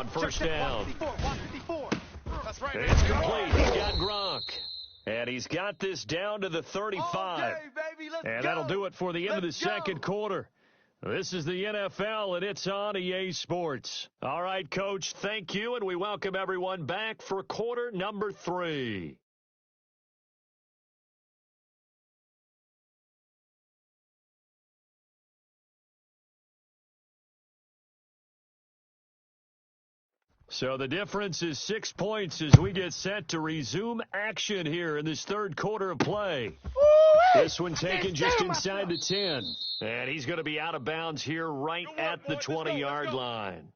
on first down. 154. That's right. It's complete. He's got Gronk. And he's got this down to the 35. And that'll do it for the end of the second quarter. This is the NFL, and it's on EA Sports. All right, Coach, thank you, and we welcome everyone back for quarter number 3. So the difference is 6 points as we get set to resume action here in this third quarter of play. This one taken just inside the 10. And he's going to be out of bounds here right at the 20-yard line.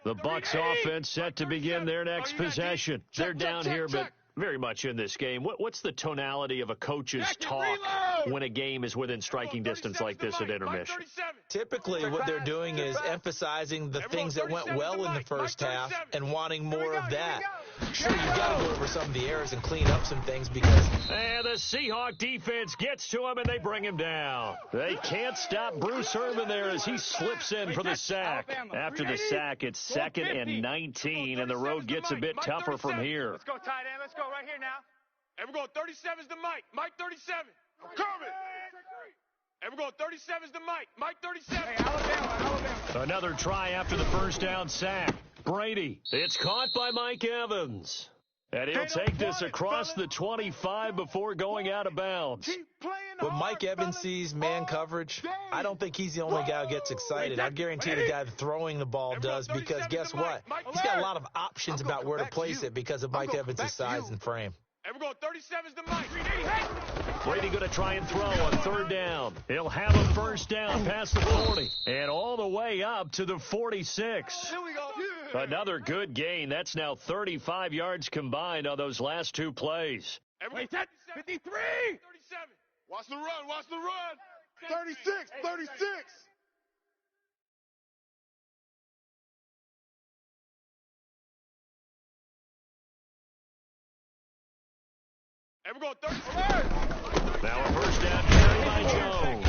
The Bucs offense set to begin their next possession. They're down here, but very much in this game. What's the tonality of a coach's talk when a game is within striking distance like this at intermission? Typically, what they're doing is emphasizing the things that went well in the first half and wanting more of that. Sure, you've got to go over some of the errors and clean up some things because... And the Seahawk defense gets to him, and they bring him down. They can't stop Bruce Irvin there as he slips in for the sack. After the sack, it's 2nd and 19, and the road gets a bit tougher from here. Let's go, tight end. Let's go right here now. And we're going 37's to Mike. Mike 37. I'm coming. And we're going 37's to Mike. Mike 37. Hey, Alabama. Another try after the first down sack. Brady. It's caught by Mike Evans. And he'll take this across the 25 before going out of bounds. When Mike Evans sees man coverage, I don't think he's the only guy who gets excited. I guarantee the guy throwing the ball does because guess what? He's got a lot of options about where to place it because of Mike Evans' size and frame. And we're going 37's to Mike. Brady going to try and throw on third down. He'll have a first down past the 40 and all the way up to the 46. Here we go. Another good gain. That's now 35 yards combined on those last two plays. Wait, 53. 37. Watch the run. Watch the run. 36. 36. And we're going 30. Now a first down carry by Jones.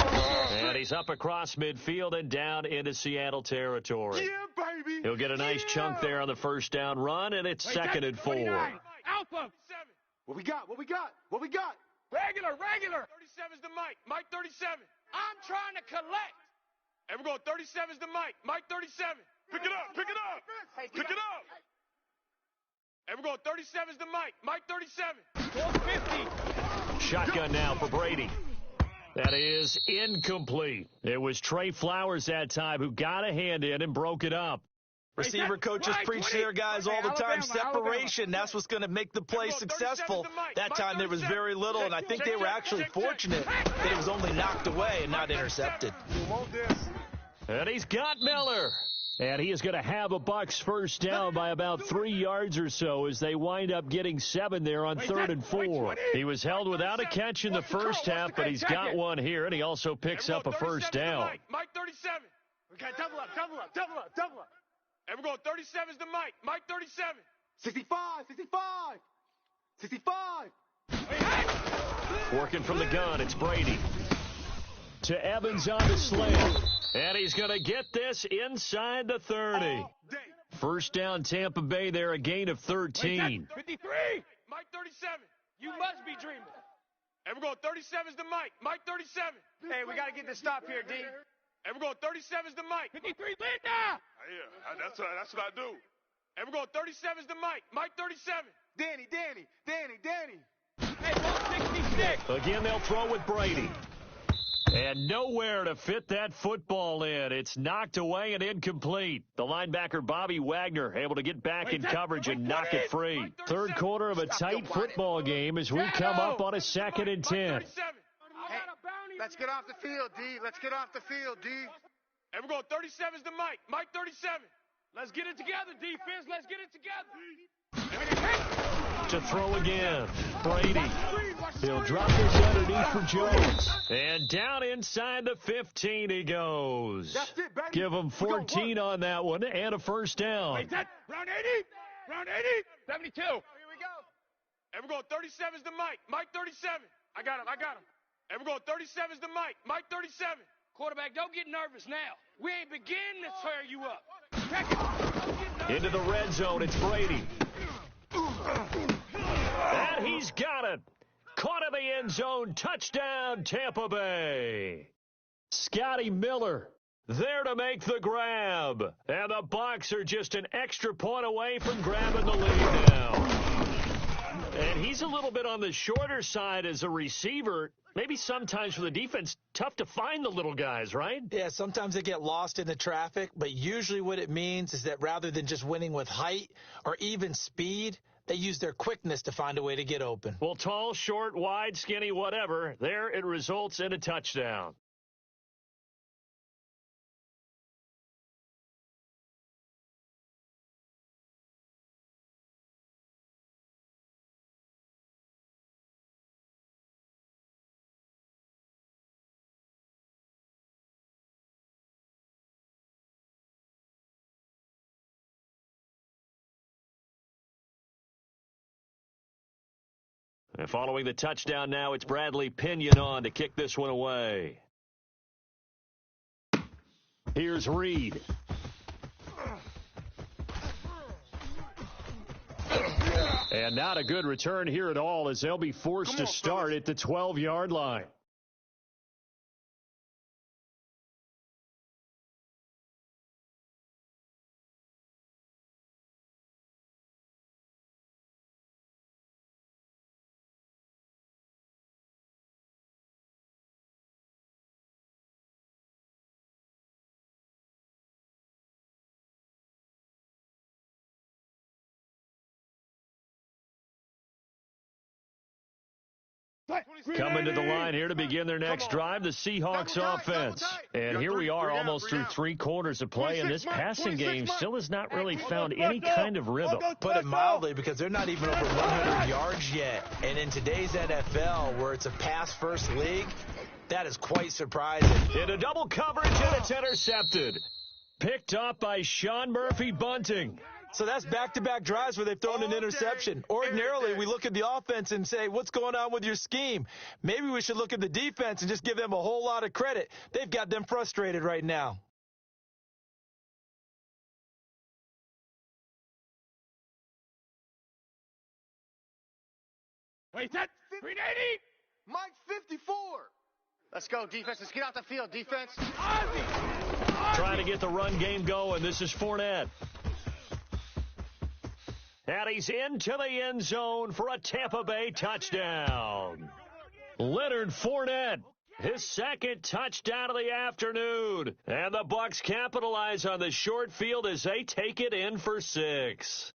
And he's up across midfield and down into Seattle territory. Yeah, baby. He'll get a nice chunk there on the first down run, and it's 2nd and 4. Alpha. What we got? What we got? What we got? Regular. 37's to Mike. Mike 37. I'm trying to collect. And we're going 37's to Mike. Mike 37. Pick it up. Pick it up. Pick it up. And we're going 37's to Mike. Mike 37. 450. Shotgun now for Brady. That is incomplete. It was Trey Flowers that time who got a hand in and broke it up. Receiver coaches preach to their guys all the time. Separation, that's what's going to make the play successful. That time there was very little, and I think they were actually fortunate that it was only knocked away and not intercepted. And he's got Miller. And he is going to have a Bucs first down by about 3 yards or so as they wind up getting 7 there on 3rd and 4. He was held without a catch in the first half, but he's got one here, and he also picks up a first down. Mike 37. Okay, double up. And we're going 37's to Mike. Mike 37. 65. Working from the gun, it's Brady. To Evans on the slant. And he's going to get this inside the 30. First down, Tampa Bay there, a gain of 13. 53. Mike 37. You must be dreaming. And we're going 37's to Mike. Mike 37. Hey, we got to get this stop here, D. And we're going 37's to Mike. 53, Linda. Yeah, that's what I do. And we're going 37's to Mike. Mike 37. Danny. Hey, 166. Again, they'll throw with Brady. And nowhere to fit that football in. It's knocked away and incomplete. The linebacker, Bobby Wagner, able to get back in coverage and knock it free. Third quarter of a tight football game as we come up on a 2nd and 10. Hey, let's get off the field, D. And we're going 37's to Mike. Mike 37. Let's get it together, defense. Let's get it together. To throw again. Brady. He'll drop this underneath for Jones. And down inside the 15 he goes. Give him 14 on that one and a first down. Round 80. 72. Here we go. And we're going 37's to Mike. Mike 37. I got him. And we're going 37's to Mike. Mike 37. Quarterback, don't get nervous now. We ain't beginning to tear you up. Check it. Into the red zone, it's Brady. And he's got it. Caught in the end zone. Touchdown, Tampa Bay. Scotty Miller there to make the grab. And the Bucs are just an extra point away from grabbing the lead now. And he's a little bit on the shorter side as a receiver. Maybe sometimes for the defense, tough to find the little guys, right? Yeah, sometimes they get lost in the traffic, but usually what it means is that rather than just winning with height or even speed, they use their quickness to find a way to get open. Well, tall, short, wide, skinny, whatever, there it results in a touchdown. And following the touchdown now, it's Bradley Pinion on to kick this one away. Here's Reed. And not a good return here at all as they'll be forced to start at the 12-yard line. Coming to the line here to begin their next drive, the Seahawks offense. And here we are almost through 3 quarters of play, and this passing game still has not really found any kind of rhythm. Put it mildly, because they're not even over 100 yards yet. And in today's NFL, where it's a pass-first league, that is quite surprising. Into double coverage, and it's intercepted. Picked up by Sean Murphy-Bunting. So that's back-to-back drives where they've thrown an interception. Ordinarily, we look at the offense and say, what's going on with your scheme? Maybe we should look at the defense and just give them a whole lot of credit. They've got them frustrated right now. Wait, that 380? Mike 54. Let's go, defense. Let's get out the field, defense. Trying to get the run game going. This is Fournette. And he's into the end zone for a Tampa Bay touchdown. Leonard Fournette, his second touchdown of the afternoon. And the Bucs capitalize on the short field as they take it in for 6.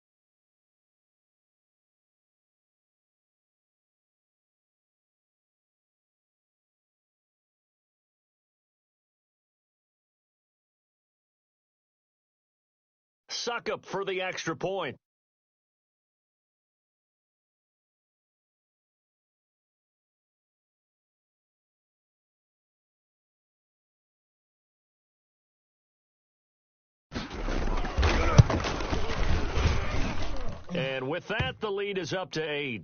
Succop for the extra point. And with that, the lead is up to 8.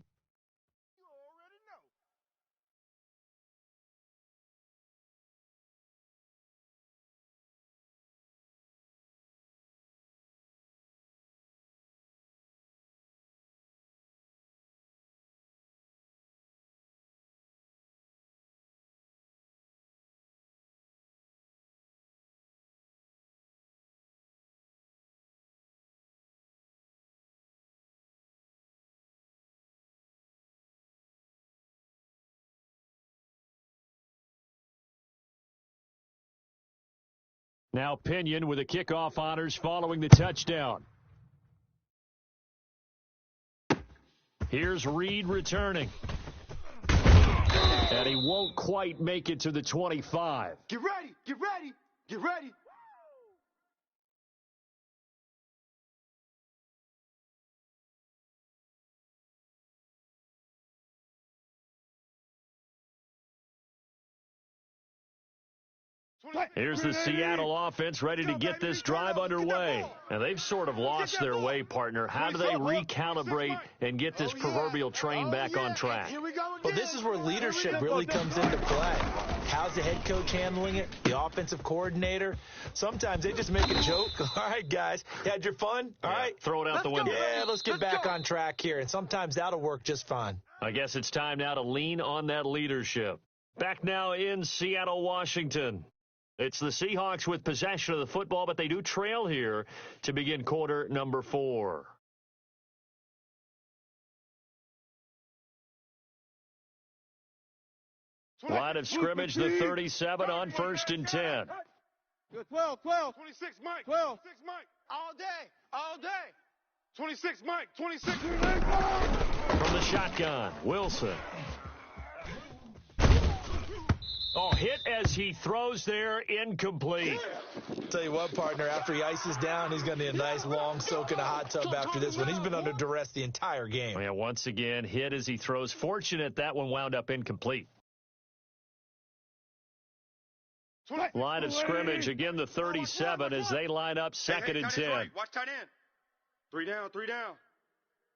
Now Pinion with the kickoff honors following the touchdown. Here's Reed returning. And he won't quite make it to the 25. Get ready, get ready, get ready. Here's the Seattle offense ready to get this drive underway. And they've sort of lost their way, partner. How do they recalibrate and get this proverbial train back on track? Well, this is where leadership really comes into play. How's the head coach handling it? The offensive coordinator? Sometimes they just make a joke. All right, guys, you had your fun? All right. Throw it out the window. Yeah, let's get back on track here. And sometimes that'll work just fine. I guess it's time now to lean on that leadership. Back now in Seattle, Washington. It's the Seahawks with possession of the football, but they do trail here to begin quarter number 4. Line of scrimmage, the 37 on 1st and 10. 12, 26, Mike. 12, 6, Mike. All day. 26, Mike. 26. From the shotgun, Wilson. Oh, hit as he throws there, incomplete. Tell you what, partner, after he ices down, he's going to need a nice long soak in a hot tub after this one. He's been under duress the entire game. Yeah, once again, hit as he throws. Fortunate that one wound up incomplete. Line of scrimmage, again the 37 as they line up 2nd and 10. Watch tight end. 3 down.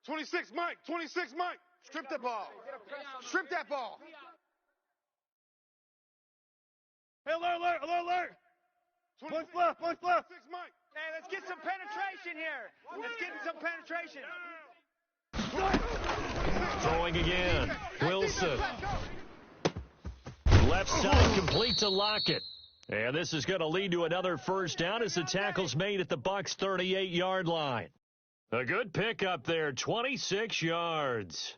26, Mike. 26, Mike. Strip the ball. Strip that ball. Hey, alert. Push left. 6, Mike. Hey, let's get some penetration here. Let's get some penetration. Throwing again. Wilson. Left side complete to Lockett. And this is going to lead to another first down as the tackle's made at the Bucs' 38-yard line. A good pickup there, 26 yards.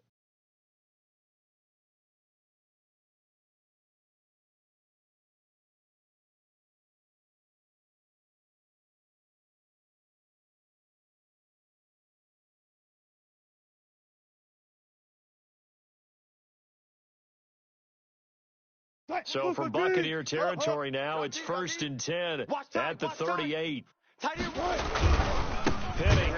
So from Buccaneer territory now, it's 1st and 10 at the 38. Penny,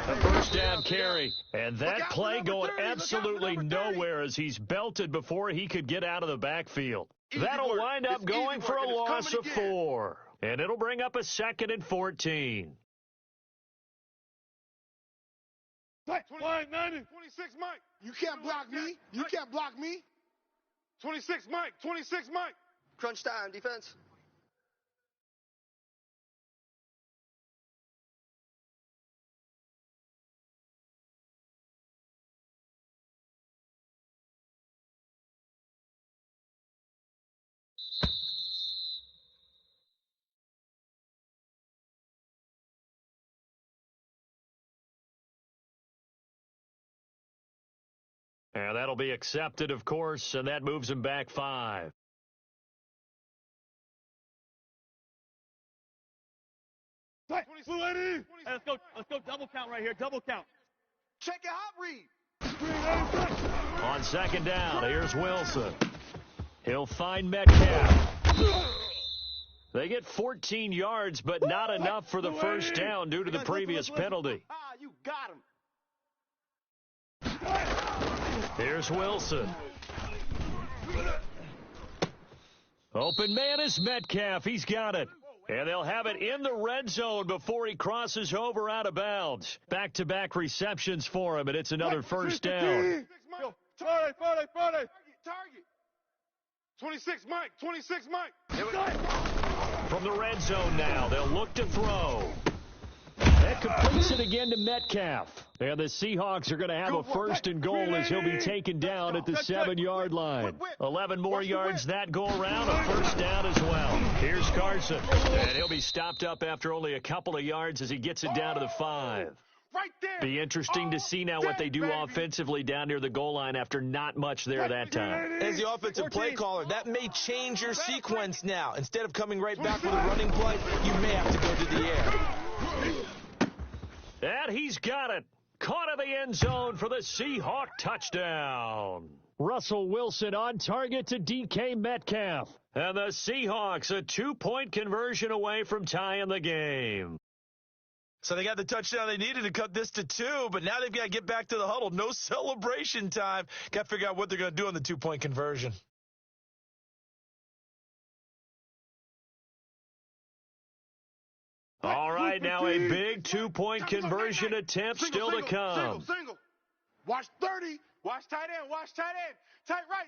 a first down carry. And that play going absolutely nowhere as he's belted before he could get out of the backfield. That'll wind up going for a loss of 4. And it'll bring up a 2nd and 14. 26, Mike. You can't block me. 26, Mike. Crunch time, defense. And that'll be accepted, of course, and that moves him back 5. Let's go double count right here. Double count. Check your hot read. On 2nd down, here's Wilson. He'll find Metcalf. They get 14 yards, but not enough for the first down due to the previous penalty. You got him. Here's Wilson. Open man is Metcalf. He's got it. And they'll have it in the red zone before he crosses over out of bounds. Back-to-back receptions for him, and it's another first down. Target. 26, Mike. From the red zone now, they'll look to throw. That completes it again to Metcalf. And the Seahawks are going to have a 1st and goal as he'll be taken down at the 7-yard line. 11 more yards that go around, a first down as well. Here's Carson. And he'll be stopped up after only a couple of yards as he gets it down to the 5. Right there. Be interesting to see now what they do offensively down near the goal line after not much there that time. As the offensive play caller, that may change your sequence now. Instead of coming right back with a running play, you may have to go to the air. And he's got it. Caught in the end zone for the Seahawk touchdown. Russell Wilson on target to DK Metcalf. And the Seahawks a 2-point conversion away from tying the game. So they got the touchdown they needed to cut this to 2, but now they've got to get back to the huddle. No celebration time. Got to figure out what they're going to do on the 2-point conversion. All right, now a big two-point conversion attempt still to come. Single. Watch 30. Watch tight end. Watch tight end. Tight right.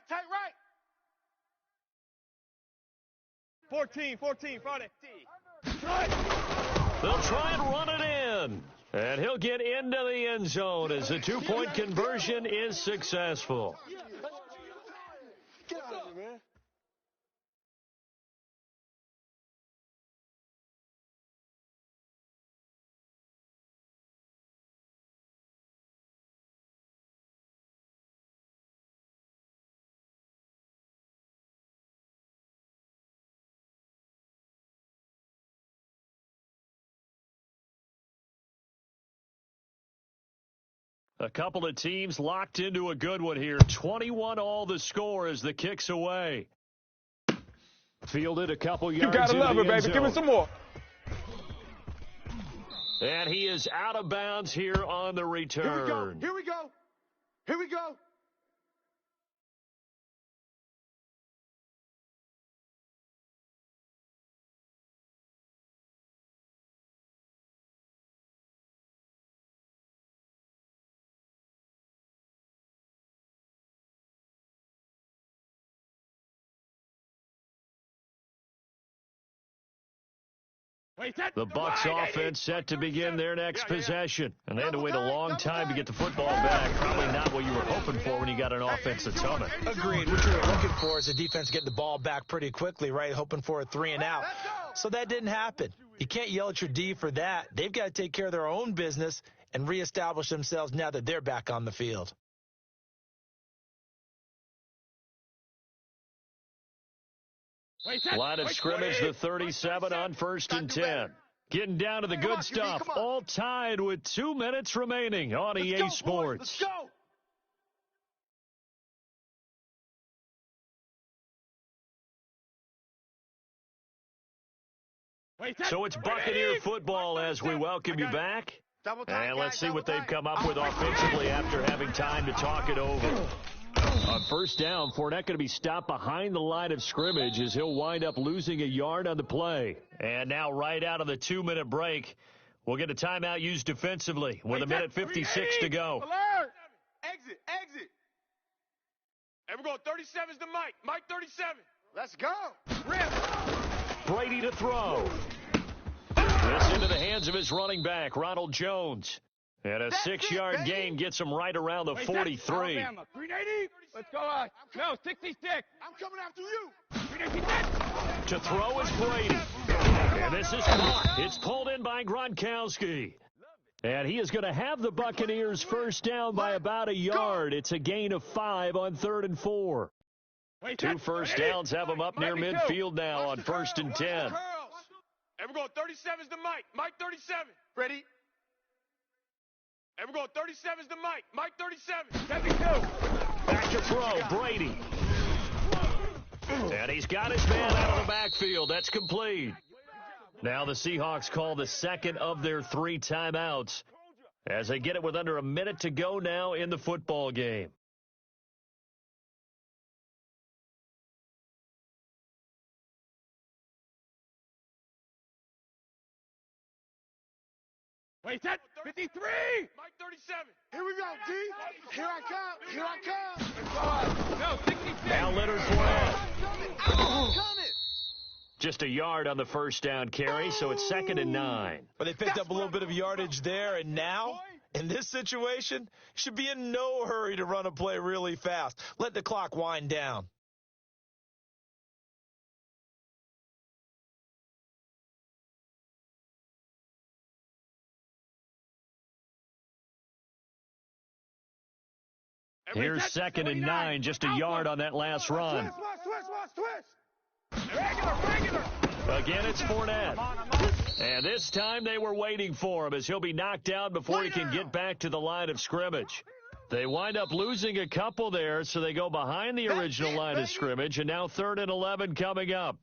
14, Friday. They'll try and run it in. And he'll get into the end zone as the two-point conversion is successful. Get out of here, man. A couple of teams locked into a good one here. 21 all the score as the kick's away. Fielded a couple yards. You gotta love it, baby. Give me some more. And he is out of bounds here on the return. Here we go. The Bucs offense set to begin their next possession. And they had to wait a long time to get the football back. Probably not what you were hoping for when you got an offense that's humming. Agreed. What you were looking for is a defense getting the ball back pretty quickly, right? Hoping for a 3 and out. So that didn't happen. You can't yell at your D for that. They've got to take care of their own business and reestablish themselves now that they're back on the field. Line of scrimmage, the 37 on 1st and 10. Getting down to the good stuff. All tied with 2 minutes remaining on EA Sports. Let's go. So it's Buccaneer football as we welcome you back. And let's see what they've come up with offensively after having time to talk it over. On 1st down, Fournette going to be stopped behind the line of scrimmage as he'll wind up losing a yard on the play. And now right out of the 2-minute break, we'll get a timeout used defensively with a minute 56 to go. Alert! Exit. And we're going 37's to Mike. Mike 37. Let's go. Rip. Brady to throw. This into the hands of his running back, Ronald Jones. And a 6-yard gain gets him right around the 43. 380. Let's go. No, 66. I'm coming after you. 386. To throw is Brady. And this is caught. It's pulled in by Gronkowski. And he is going to have the Buccaneers first down by about a yard. It's a gain of 5 on 3rd and 4. 2 first downs have them up near midfield now on 1st and 10. And we're going 37's to Mike. Mike 37. Ready? And we're going 37's to Mike. Mike 37. 72. Back to throw, Brady. And he's got his man out of the backfield. That's complete. Now the Seahawks call the second of their 3 timeouts as they get it with under a minute to go now in the football game. Wait, set. 53. Mike 37. Here we go, D. Here I come. No, 66. Now Leonard Fournette. Just a yard on the first down carry, so it's 2nd and 9. But they picked up a little bit of yardage there, and now, in this situation, should be in no hurry to run a play really fast. Let the clock wind down. Here's 2nd and 9, just a yard on that last run. Twist. Regular. Again, it's Fournette. And this time they were waiting for him as he'll be knocked down before he can get back to the line of scrimmage. They wind up losing a couple there, so they go behind the original line of scrimmage, and now 3rd and 11 coming up.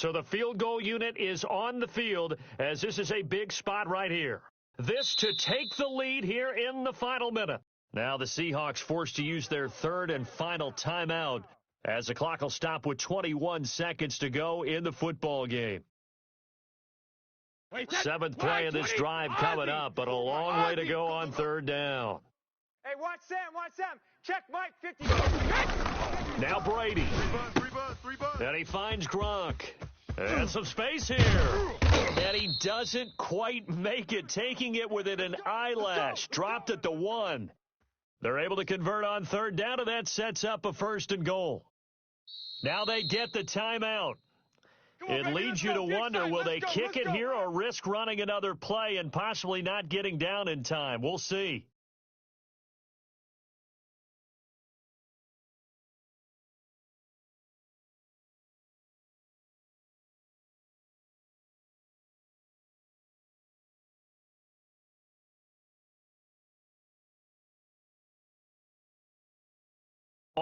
So the field goal unit is on the field as this is a big spot right here. This to take the lead here in the final minute. Now the Seahawks forced to use their third and final timeout as the clock will stop with 21 seconds to go in the football game. Seventh play of this drive coming up, but a long way to go on third down. Hey, watch Sam. Check Mike, 50. Now Brady. Three bud. And he finds Gronk. And some space here. And he doesn't quite make it, taking it within an eyelash. Dropped at the 1. They're able to convert on third down, and that sets up a 1st and goal. Now they get the timeout. It leads you to wonder, will they kick it here or risk running another play and possibly not getting down in time? We'll see.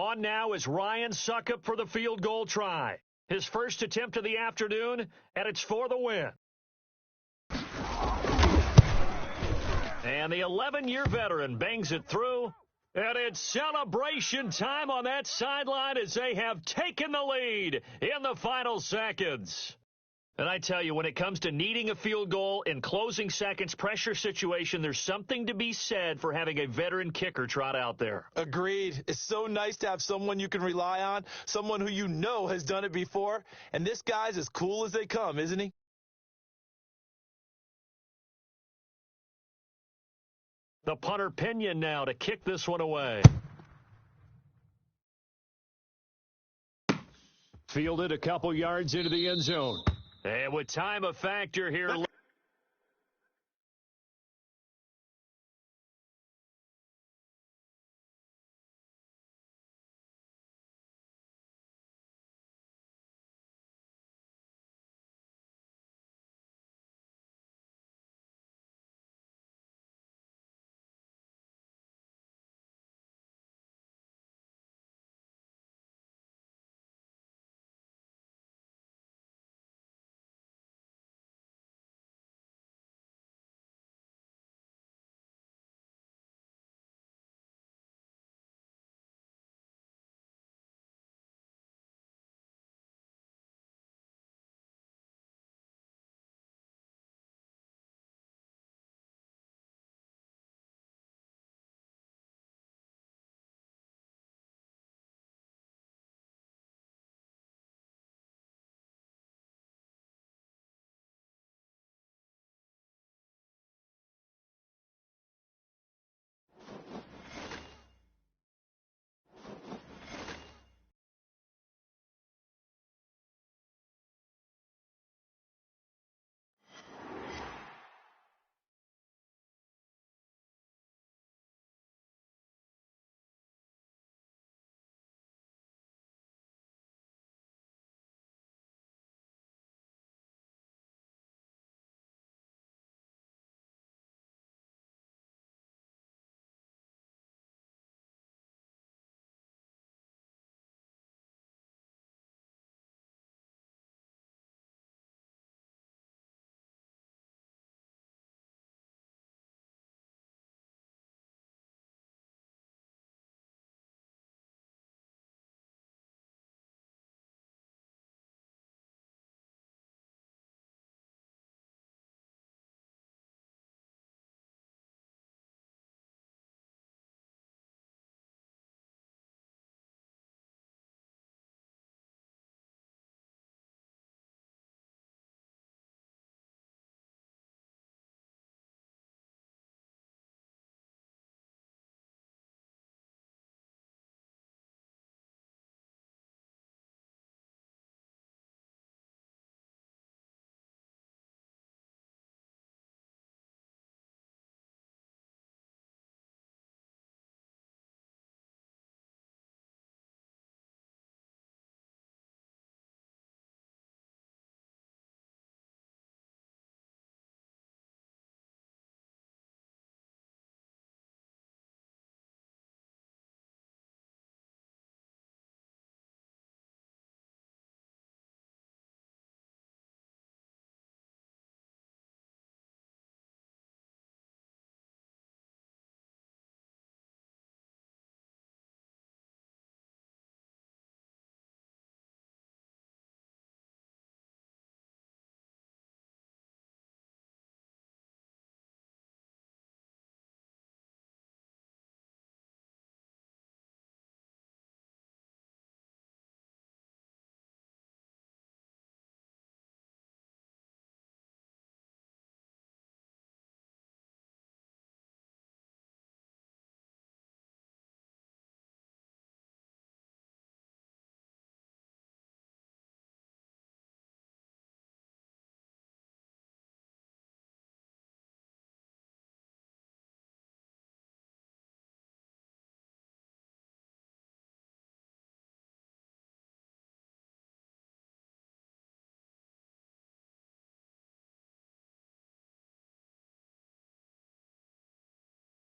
On now is Ryan Succop for the field goal try. His first attempt of the afternoon, and it's for the win. And the 11-year veteran bangs it through, and it's celebration time on that sideline as they have taken the lead in the final seconds. And I tell you, when it comes to needing a field goal in closing seconds, pressure situation, there's something to be said for having a veteran kicker trot out there. Agreed. It's so nice to have someone you can rely on, someone who you know has done it before. And this guy's as cool as they come, isn't he? The punter Pinion now to kick this one away. Fielded a couple yards into the end zone. And with time a factor here.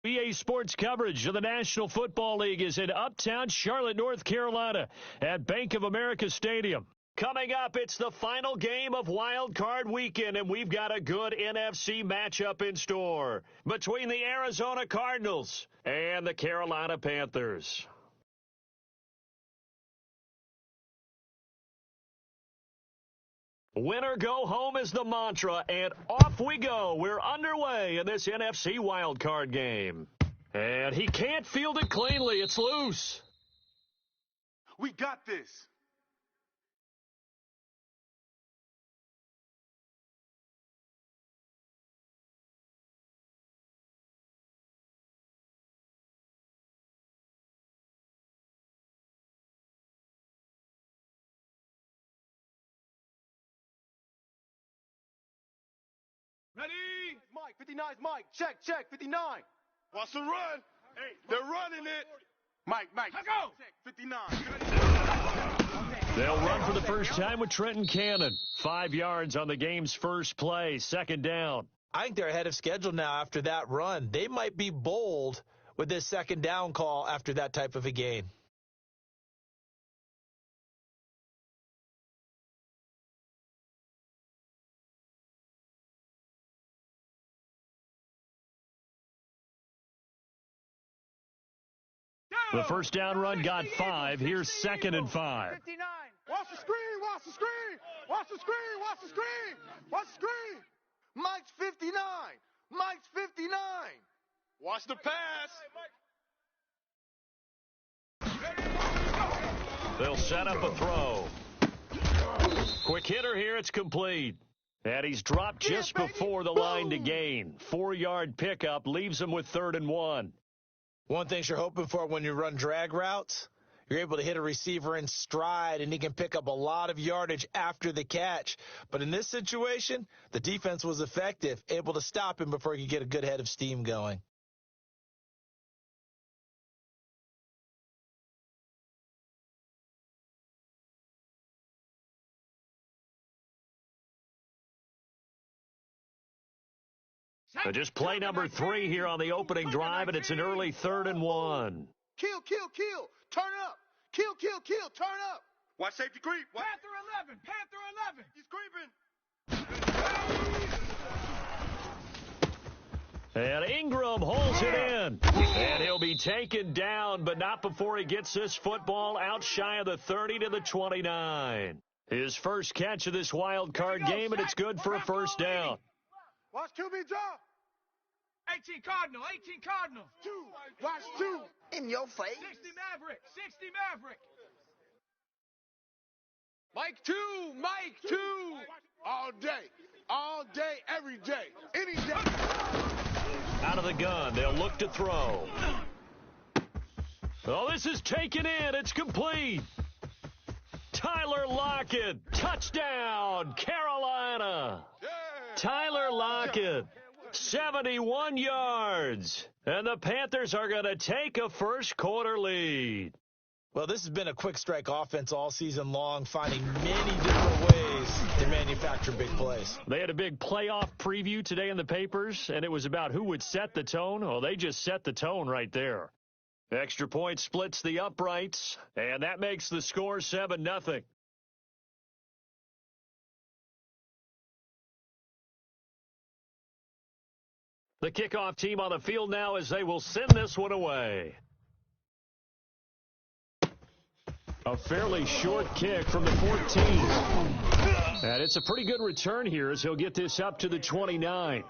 EA Sports coverage of the National Football League is in Uptown Charlotte, North Carolina at Bank of America Stadium. Coming up, it's the final game of Wild Card Weekend, and we've got a good NFC matchup in store between the Arizona Cardinals and the Carolina Panthers. Win or go home is the mantra, and off we go. We're underway in this NFC wildcard game. And he can't field it cleanly. It's loose. We got this. Ready? Mike, 59 is Mike. Check, 59. Watch the run. Hey, they're running it. Mike, Go. 59. They'll run for the first time with Trenton Cannon. 5 yards on the game's first play, second down. I think they're ahead of schedule now after that run. They might be bold with this second down call after that type of a gain. The first down run got 5. Here's 2nd and 5. 59. Watch the screen. Watch the screen. Watch the screen. Watch the screen. Watch the screen. Mike's 59. Mike's 59. Watch the pass. They'll set up a throw. Quick hitter here. It's complete. And he's dropped just before the line to gain. 4-yard pickup leaves him with 3rd and 1. One thing you're hoping for when you run drag routes, you're able to hit a receiver in stride, and he can pick up a lot of yardage after the catch. But in this situation, the defense was effective, able to stop him before he could get a good head of steam going. So just play number 3 here on the opening drive, and it's an early 3rd and 1. Kill. Turn up. Kill. Turn up. Watch safety creep. Panther 11. He's creeping. And Ingram holds it in. And he'll be taken down, but not before he gets this football out shy of the 30 to the 29. His first catch of this wild card game, and it's good for a first down. Watch QB drop. 18 Cardinal. 2. Watch 2. In your face. 60 Maverick. Mike 2. All day, every day, any day. Out of the gun, they'll look to throw. Oh, this is taken in. It's complete. Tyler Lockett, touchdown, Carolina. Yeah. Tyler Lockett, 71 yards. And the Panthers are going to take a first quarter lead. Well, this has been a quick strike offense all season long, finding many different ways to manufacture big plays. They had a big playoff preview today in the papers, and it was about who would set the tone. Oh, they just set the tone right there. Extra point splits the uprights, and that makes the score 7-0. The kickoff team on the field now as they will send this one away. A fairly short kick from the 14. And it's a pretty good return here as he'll get this up to the 29.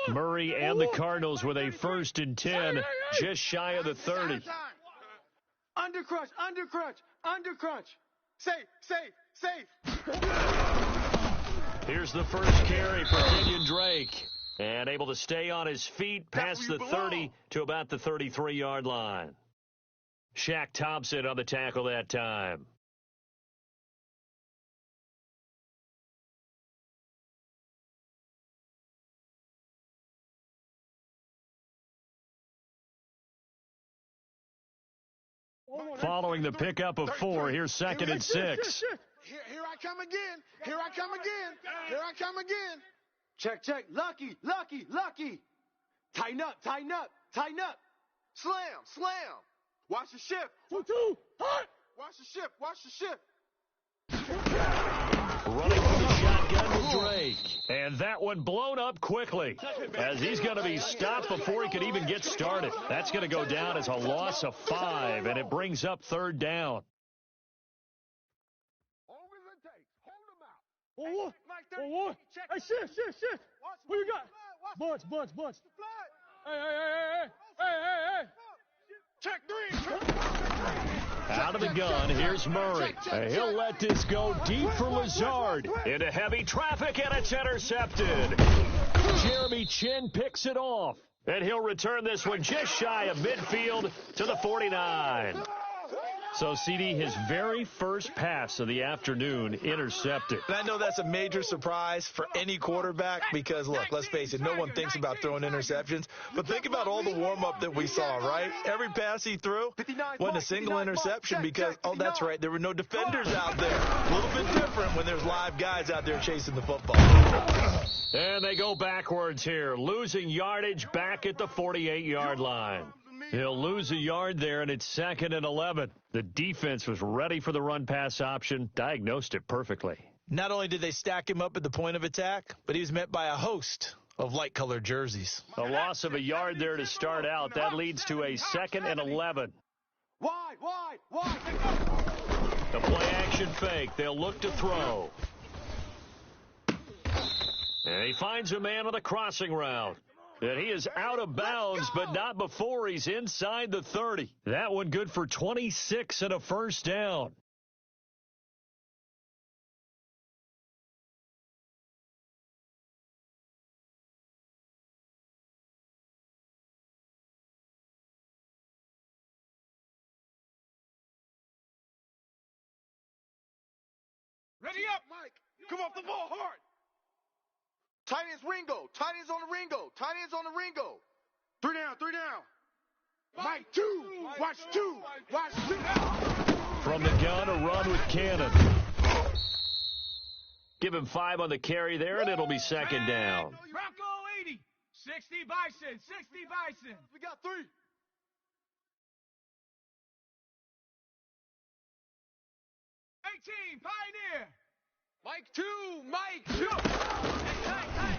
Murray and the Cardinals with a 1st and 10, just shy of the 30. Under crunch. Safe. Here's the first carry for Kenyon Drake. And able to stay on his feet past the 30 to about the 33-yard line. Shaq Thompson on the tackle that time. Following the pickup of 4, here's 2nd and 6. Here I come again. Here I come again. Here I come again. Check, check. Lucky, lucky, lucky. Tighten up, tighten up, tighten up. Slam, slam. Watch the shift. 2-2. Hot. Watch the shift. Watch the shift. Running with the shotgun with Drake. And that one blown up quickly as he's going to be stopped before he can even get started. That's going to go down as a loss of 5, and it brings up 3rd down. Oh, hey, shift. What you got? Bunch. Hey. Check 3. Out of the gun, here's Murray. He'll let this go deep for Lazard. Into heavy traffic, and it's intercepted. Jeremy Chin picks it off, and he'll return this one just shy of midfield to the 49. So, CD, his very first pass of the afternoon intercepted. And I know that's a major surprise for any quarterback because, look, let's face it, no one thinks about throwing interceptions. But think about all the warm-up that we saw, right? Every pass he threw wasn't a single interception because, oh, that's right, there were no defenders out there. A little bit different when there's live guys out there chasing the football. And they go backwards here, losing yardage back at the 48-yard line. He'll lose a yard there, and it's 2nd and 11. The defense was ready for the run-pass option, diagnosed it perfectly. Not only did they stack him up at the point of attack, but he was met by a host of light-colored jerseys. A loss of a yard there to start out. That leads to a 2nd and 11. Wide. The play-action fake. They'll look to throw. And he finds a man on the crossing route. And he is out of bounds, but not before he's inside the 30. That one good for 26 and a first down. Ready up, Mike. Come off the ball hard. Tight ends Ringo. Tight ends on the Ringo. Tight ends on the Ringo. 3 down. Mike 2. Watch 2. Watch 2. From the gun, a run with Cannon. Give him 5 on the carry there, and it'll be 2nd down. Bronco 80. 60 Bison. We got 3. 18 Pioneer. Mike 2. Hey.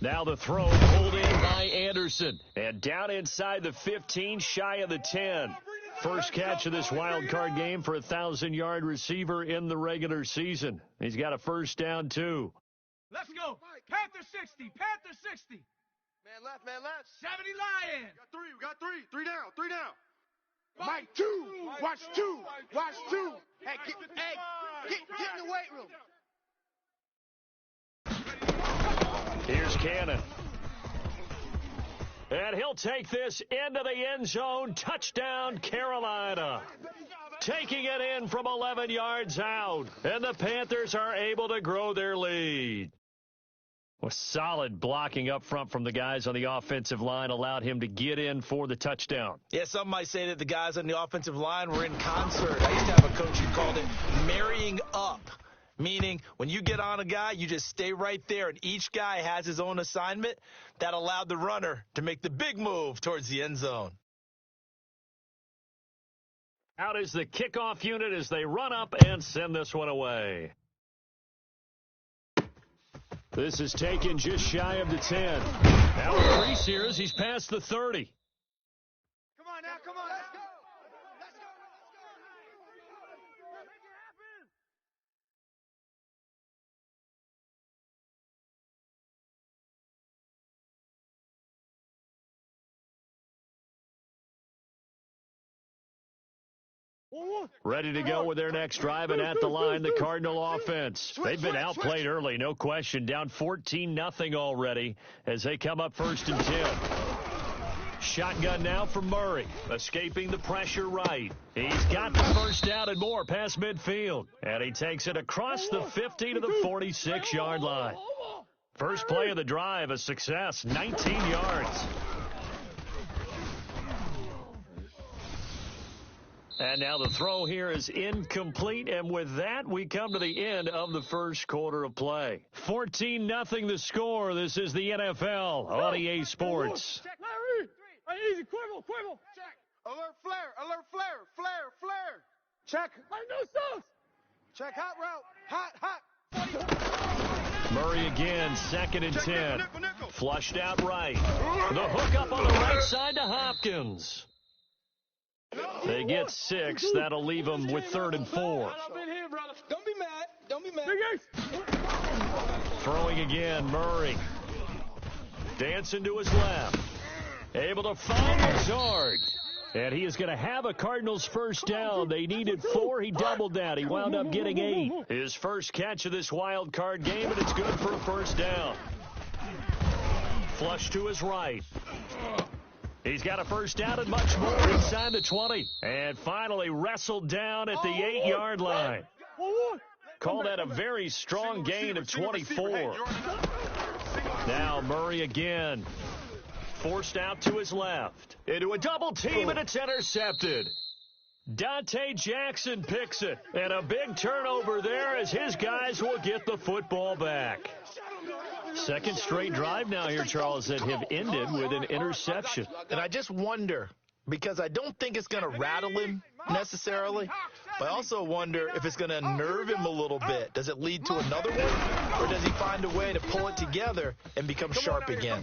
Now the throw pulled in by Anderson. And down inside the 15, shy of the 10. First catch of this wild card game for a 1,000-yard receiver in the regular season. He's got a first down, too. Let's go. Panther 60. Man left. 70 Lion. We got 3. 3 down. Mike 2. Watch 2. Hey, get in the weight room. Here's Cannon. And he'll take this into the end zone. Touchdown, Carolina. Taking it in from 11 yards out. And the Panthers are able to grow their lead. Well, solid blocking up front from the guys on the offensive line allowed him to get in for the touchdown. Yeah, some might say that the guys on the offensive line were in concert. I used to have a coach who called it marrying up, meaning when you get on a guy, you just stay right there, and each guy has his own assignment. That allowed the runner to make the big move towards the end zone. Out is the kickoff unit as they run up and send this one away. This is taken just shy of the 10. Now increase here as he's past the 30. Come on, let's go. Ready to go with their next drive, and at the line, the Cardinal offense. They've been outplayed early, no question. Down 14-0 already as they come up 1st and 10. Shotgun now for Murray, escaping the pressure right. He's got the first down and more past midfield. And he takes it across the 50 to the 46-yard line. First play of the drive, a success, 19 yards. And now the throw here is incomplete, and with that, we come to the end of the first quarter of play. 14-0 the score. This is the NFL on EA Sports. Check, Larry. Easy, quivel. Check. Alert flare, alert flare. Check. No sauce. Check hot route. Hot. Murray again, 2nd and 10. Nickel. Flushed out right. The hook up on the right side to Hopkins. They get 6. That'll leave them with 3rd and 4. Don't be mad. Throwing again, Murray. Dancing to his left. Able to find Lazard. And he is going to have a Cardinals first down. They needed 4. He doubled that. He wound up getting 8. His first catch of this wild card game, and it's good for a first down. Flush to his right. He's got a first down and much more inside the 20. And finally wrestled down at the 8-yard line. Call that a very strong gain of 24. Now Murray again. Forced out to his left. Into a double team, and it's intercepted. Dante Jackson picks it. And a big turnover there as his guys will get the football back. Second straight drive now here, Charles, that have ended with an interception. And I just wonder, because I don't think it's going to rattle him necessarily, but I also wonder if it's going to unnerve him a little bit. Does it lead to another one, or does he find a way to pull it together and become sharp again?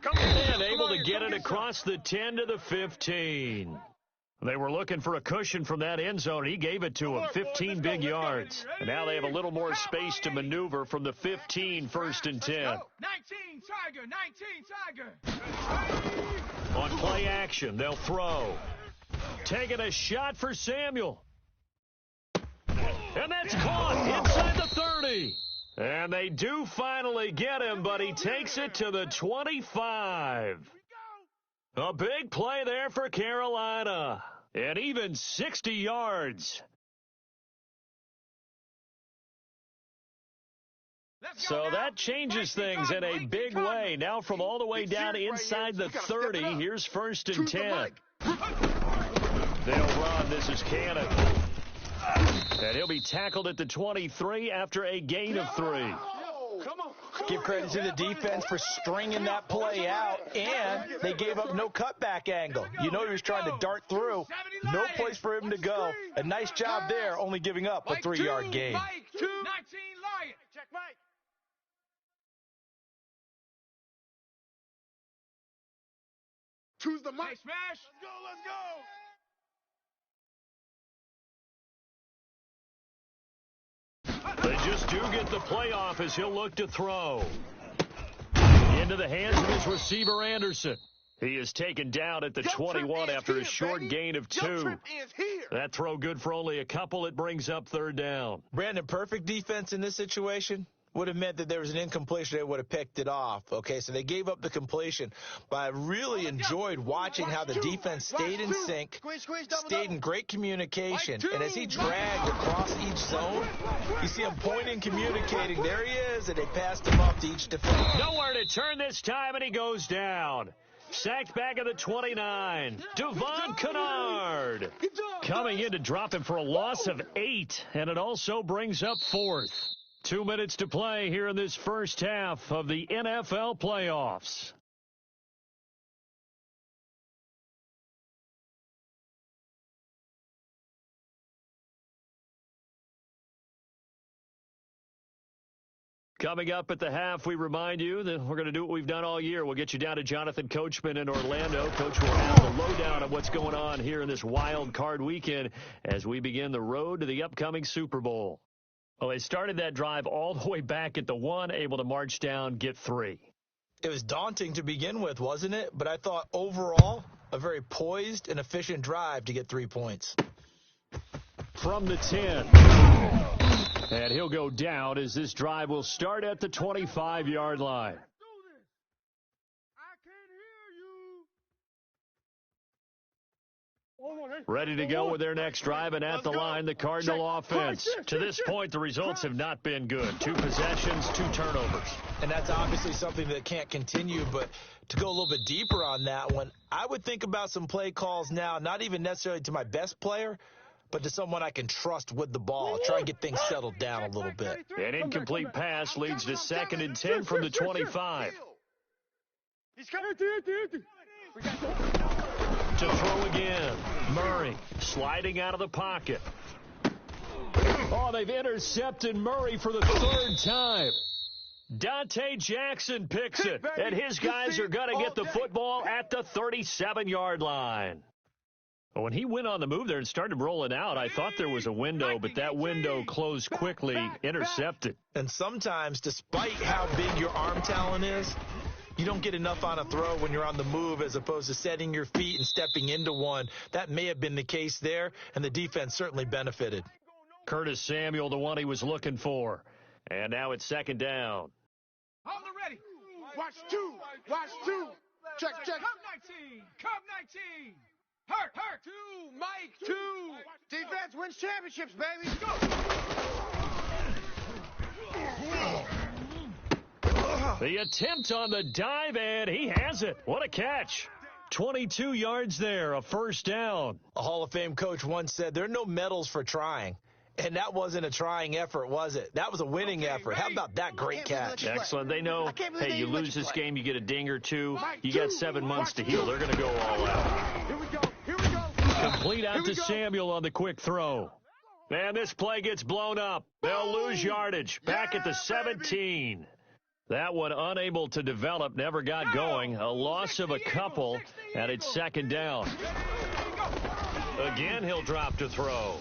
And able to get it across the 10 to the 15. They were looking for a cushion from that end zone. He gave it to him, 15 big yards. And now they have a little more space to maneuver from the 15, 1st and 10. 19 Tiger. On play action, they'll throw. Taking a shot for Samuel. And that's caught inside the 30. And they do finally get him, but he takes it to the 25. A big play there for Carolina. And even 60 yards. So that changes things in a big way. Now from all the way down inside the 30, here's 1st and 10. They'll run. This is Cannon. And he'll be tackled at the 23 after a gain of 3. Give credit to the defense for stringing that play out, and they gave up no cutback angle. You know he was trying to dart through. No place for him to go. A nice job there, only giving up a 3-yard gain. 19 Lion. Check Mike. Choose the mic. Smash. Let's go. They just do get the playoff as he'll look to throw. Into the hands of his receiver, Anderson. He is taken down at the 21 after a short gain of 2. That throw good for only a couple. It brings up 3rd down. Brandon, perfect defense in this situation would have meant that there was an incompletion. They would have picked it off. Okay, so they gave up the completion. But I really enjoyed watching how the defense stayed in sync, stayed in great communication. And as he dragged across each zone, you see him pointing, communicating. There he is, and they passed him off to each defender. Nowhere to turn this time, and he goes down. Sacked back at the 29. Devon Kennard coming in to drop him for a loss of 8, and it also brings up 4th. 2 minutes to play here in this first half of the NFL playoffs. Coming up at the half, we remind you that we're going to do what we've done all year. We'll get you down to Jonathan Coachman in Orlando. Coach will have the lowdown of what's going on here in this wild card weekend as we begin the road to the upcoming Super Bowl. Well, they started that drive all the way back at the 1, able to march down, get 3. It was daunting to begin with, wasn't it? But I thought overall, a very poised and efficient drive to get 3 points. From the 10. And he'll go down as this drive will start at the 25-yard line. Ready to go with their next drive, and at the line, the Cardinal offense. To this point, the results have not been good. 2 possessions, 2 turnovers. And that's obviously something that can't continue, but to go a little bit deeper on that one, I would think about some play calls now, not even necessarily to my best player, but to someone I can trust with the ball. Try and get things settled down a little bit. An incomplete pass leads to 2nd and 10 from the 25. He's coming. To throw again. Murray sliding out of the pocket. Oh, they've intercepted Murray for the 3rd time. Dante Jackson picks it, and his guys are going to get the football at the 37-yard line. When he went on the move there and started rolling out, I thought there was a window, but that window closed quickly, intercepted. And sometimes, despite how big your arm talent is, you don't get enough on a throw when you're on the move as opposed to setting your feet and stepping into one. That may have been the case there, and the defense certainly benefited. Curtis Samuel, the one he was looking for. And now it's 2nd down. On the ready. Watch 2. Watch 2. Check. Cub 19. Cub 19. Hurt. 2. Mike. 2. Defense wins championships, baby. The attempt on the dive, and he has it. What a catch. 22 yards there, a 1st down. A Hall of Fame coach once said, there are no medals for trying. And that wasn't a trying effort, was it? That was a winning effort. How about that great catch? Excellent. They know, hey, you lose this game, you get a ding or 2. You got 7 months to heal. They're going to go all out. Here we go. Complete out to Samuel on the quick throw. And this play gets blown up. They'll lose yardage. Back at the 17. That one unable to develop, never got going. A loss of a couple, and it's 2nd down. Again, he'll drop to throw.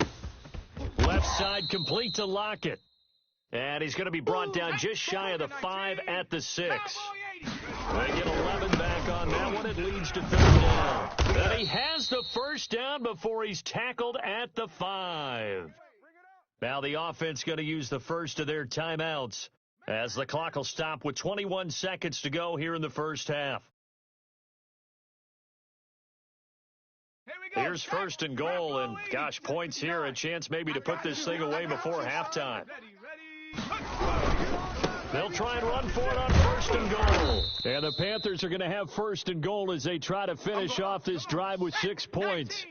Left side complete to Lockett. And he's going to be brought down just shy of the 5 at the 6. They get 11 back on that one. It leads to 3rd down. And he has the 1st down before he's tackled at the 5. Now the offense going to use the first of their timeouts as the clock will stop with 21 seconds to go here in the 1st half. Here's 1st and goal, and gosh, points here, a chance maybe to put this thing away before halftime. They'll try and run for it on 1st and goal. And the Panthers are going to have 1st and goal as they try to finish off this drive with 6 points.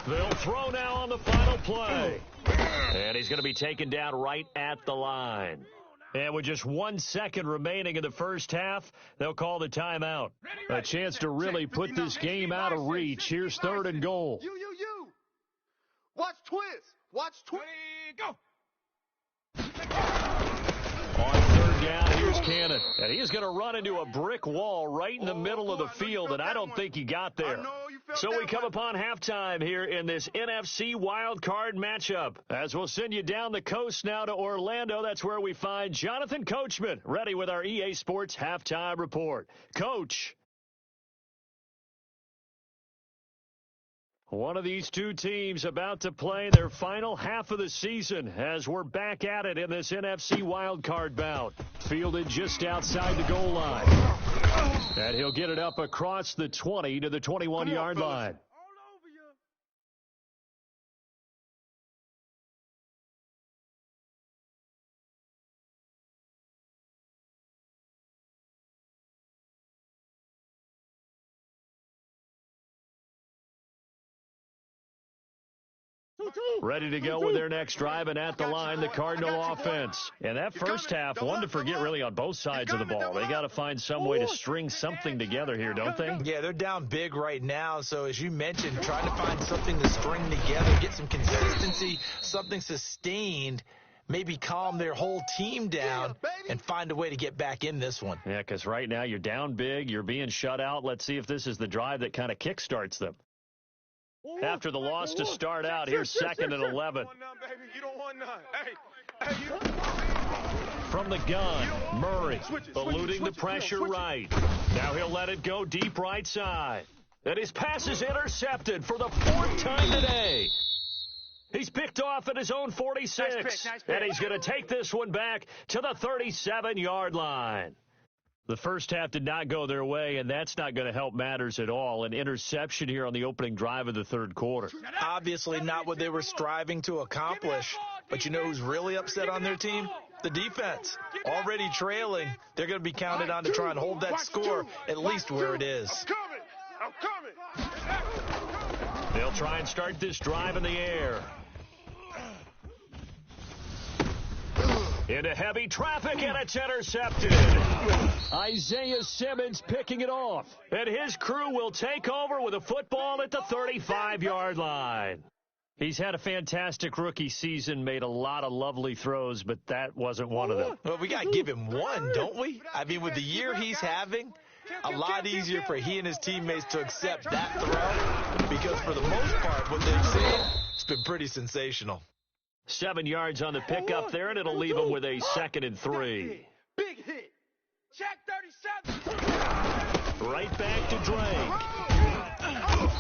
They'll throw now on the final play. And he's going to be taken down right at the line. And with just 1 second remaining in the 1st half, they'll call the timeout. A chance to really put this game out of reach. Here's 3rd and goal. You. Watch twist. Go. On 3rd down, here's Cannon. And he's going to run into a brick wall right in the middle of the field, and I don't think he got there. So we come upon halftime here in this NFC wildcard matchup. As we'll send you down the coast now to Orlando, that's where we find Jonathan Coachman, ready with our EA Sports Halftime Report. Coach. One of these two teams about to play their final half of the season as we're back at it in this NFC wildcard bout. Fielded just outside the goal line. And he'll get it up across the 20 to the 21-yard line. Ready to go with their next drive, and at the line, the Cardinal offense. And that 1st half, one to forget really on both sides of the ball. They got to find some way to string something together here, don't they? Yeah, they're down big right now. So as you mentioned, trying to find something to string together, get some consistency, something sustained, maybe calm their whole team down and find a way to get back in this one. Yeah, because right now you're down big, you're being shut out. Let's see if this is the drive that kind of kickstarts them. After the loss to start out, here's 2nd and 11. From the gun, Murray eluding the pressure right. Now he'll let it go deep right side. And his pass is intercepted for the 4th time today. He's picked off at his own 46. And he's going to take this one back to the 37-yard line. The first half did not go their way, and that's not going to help matters at all. An interception here on the opening drive of the third quarter. Obviously not what they were striving to accomplish. But you know who's really upset on their team? The defense. Already trailing, they're going to be counted on to try and hold that score at least where it is. I'm coming. They'll try and start this drive in the air. Into heavy traffic, and it's intercepted. Isaiah Simmons picking it off. And his crew will take over with a football at the 35-yard line. He's had a fantastic rookie season, made a lot of lovely throws, but that wasn't one of them. Well, we got to give him one, don't we? I mean, with the year he's having, a lot easier for he and his teammates to accept that throw, because for the most part, what they've seen, it's been pretty sensational. 7 yards on the pickup there, and it'll leave him with a 2nd and 3. Big hit. Check 37. Right back to Drake.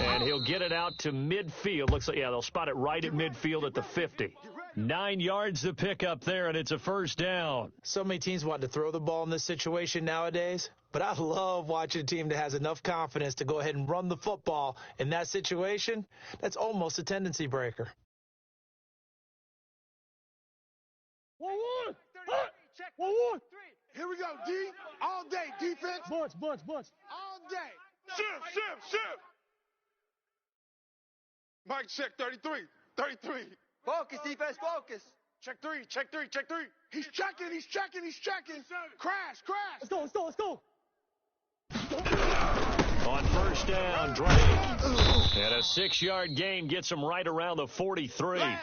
And he'll get it out to midfield. Looks like, yeah, they'll spot it right at midfield at the 50. 9 yards to pick up there, and it's a first down. So many teams want to throw the ball in this situation nowadays, but I love watching a team that has enough confidence to go ahead and run the football in that situation. That's almost a tendency breaker. 1-1. Check 1-1. Here we go, D. All day, defense. Bunch. All day. Shift. Mike, check 33. Focus, defense, focus. Check three. He's checking. Crash. Let's go. On first down, Drake. And a 6-yard gain gets him right around the 43. Stop.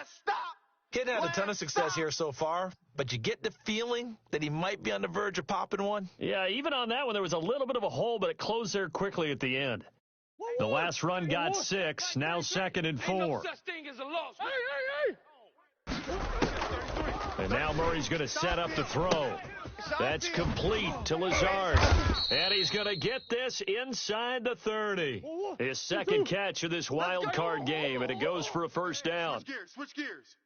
He hadn't had a ton of success here so far, but you get the feeling that he might be on the verge of popping one. Yeah, even on that one, there was a little bit of a hole, but it closed there quickly at the end. The last run got 6, now 2nd and 4. Ain't no such thing as a loss. Hey. And now Murray's going to set up the throw. That's complete to Lazard. And he's going to get this inside the 30. His second catch of this wild card game, and it goes for a first down. Switch gears.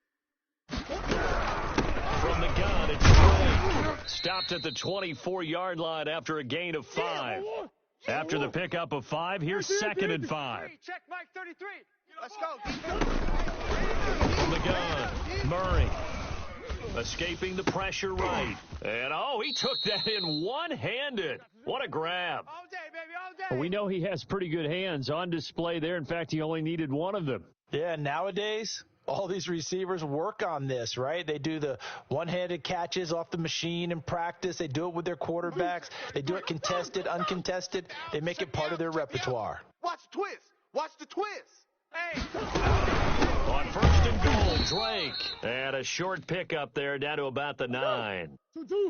From the gun, it's Drake. Stopped at the 24-yard line after a gain of 5. After the pickup of 5, here's 2nd and 5. Check Mike 33. Let's go. From the gun, Murray. Escaping the pressure right. And, he took that in one-handed. What a grab. All day, baby, all day. We know he has pretty good hands on display there. In fact, he only needed one of them. Yeah, nowadays, all these receivers work on this, right? They do the one-handed catches off the machine in practice. They do it with their quarterbacks. They do it contested, uncontested. They make it part of their repertoire. Watch the twist. Hey. On first and goal, Drake. And a short pickup there down to about the 9.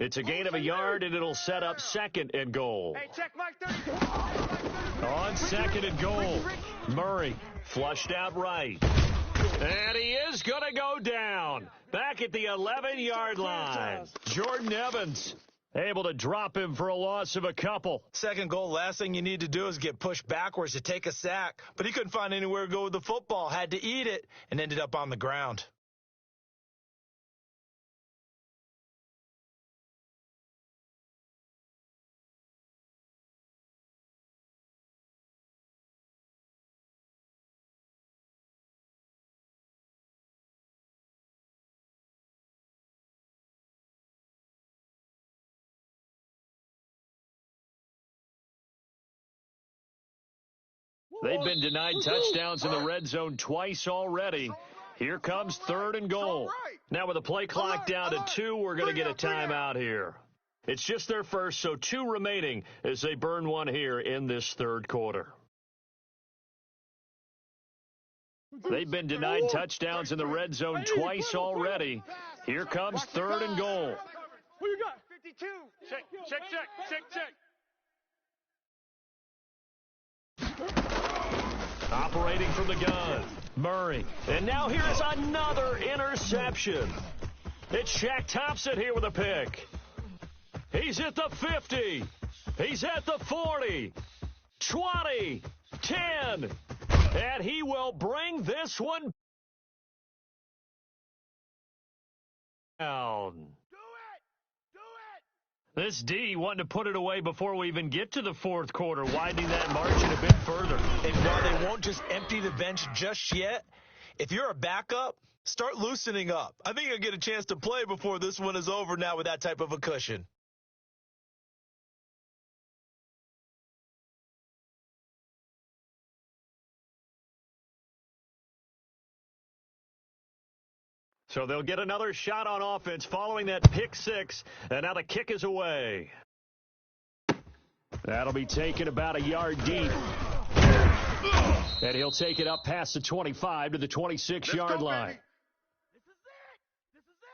It's a gain of 1 yard, and it'll set up 2nd and goal. Hey, check Mike 33. On 2nd and goal, Murray flushed out right. And he is going to go down. Back at the 11-yard line. Jordan Evans able to drop him for a loss of a couple. Second goal, last thing you need to do is get pushed backwards to take a sack. But he couldn't find anywhere to go with the football, had to eat it, and ended up on the ground. They've been denied touchdowns in the red zone twice already. Here comes 3rd and goal. Now with the play clock down to 2, we're going to get a timeout here. It's just their first, so 2 remaining as they burn one here in this third quarter. They've been denied touchdowns in the red zone twice already. Here comes 3rd and goal. Who you got? 52. Check. Operating from the gun, Murray. And now here's another interception. It's Shaq Thompson here with a pick. He's at the 50. He's at the 40. 20. 10. And he will bring this one down. Do it. This D wanting to put it away before we even get to the fourth quarter, widening that margin a bit further. And while they won't just empty the bench just yet, if you're a backup, start loosening up. I think you'll get a chance to play before this one is over now with that type of a cushion. So they'll get another shot on offense following that pick six, and now the kick is away. That'll be taken about a yard deep. And he'll take it up past the 25 to the 26-yard line. This is it. This is it.